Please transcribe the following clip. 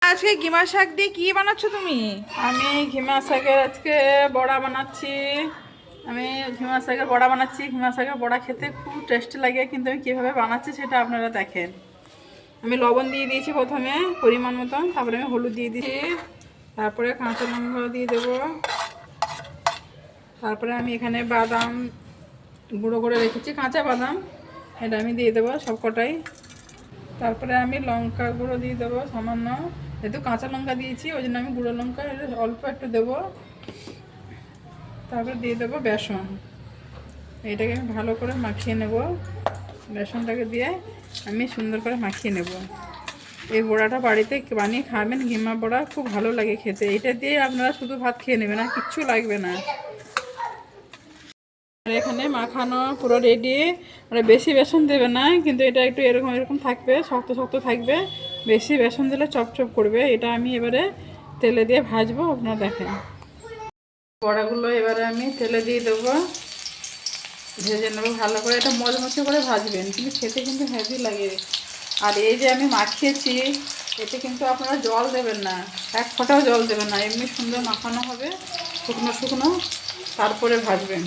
আজকে ঘিমা শাক দিয়ে কি বানাচ্ছো তুমি? আমি ঘিমা শাকের আজকে বড়া বানাচ্ছি। ঘিমা শাকের বড়া খেতে খুব টেস্টি লাগে, কিন্তু আমি কীভাবে বানাচ্ছি সেটা আপনারা দেখেন। আমি লবণ দিয়ে দিয়েছি প্রথমে পরিমাণ মতন, তারপরে আমি হলুদ দিয়ে দিয়েছি, তারপরে কাঁচা লঙ্কা দিয়ে দেবো, তারপরে আমি এখানে বাদাম গুঁড়ো করে রেখেছি, কাঁচা বাদাম, এটা আমি দিয়ে দেবো সবকটাই। তারপরে আমি লঙ্কা গুঁড়ো দিয়ে দেবো সামান্য, যেহেতু কাঁচা লঙ্কা দিয়েছি ওই জন্য আমি গুঁড়ো লঙ্কা অল্প একটু দেবো। তারপরে দিয়ে দেবো বেসন, এটাকে আমি ভালো করে মাখিয়ে নেব। বেসনটাকে দিয়ে আমি সুন্দর করে মাখিয়ে নেব। এই বড়াটা বাড়িতে বানিয়ে খাবেন, ঘিমা বড়া খুব ভালো লাগে খেতে। এটা দিয়ে আপনারা শুধু ভাত খেয়ে নেবেন, আর কিচ্ছু লাগবে না। আর এখানে মাখানো পুরো রেডি। মানে বেশি বেসন দেবে না, কিন্তু এটা একটু এরকম এরকম থাকবে, শক্ত শক্ত থাকবে। বেশি বেসন দিলে চপচপ করবে। এটা আমি এবারে তেলে দিয়ে ভাজবো, আপনারা দেখেন। বড়াগুলো এবারে আমি তেলে দিয়ে দেবো, ভেজে নেবো ভালো করে। এটা মচমচে করে ভাজবেন, কিন্তু খেতে কিন্তু হেভি লাগে। আর এই যে আমি মাখিয়েছি, এতে কিন্তু আপনারা জল দেবেন না, এক ফোঁটাও জল দেবেন না, এমনি সুন্দর মাখানো হবে শুকনো শুকনো, তারপরে ভাজবেন।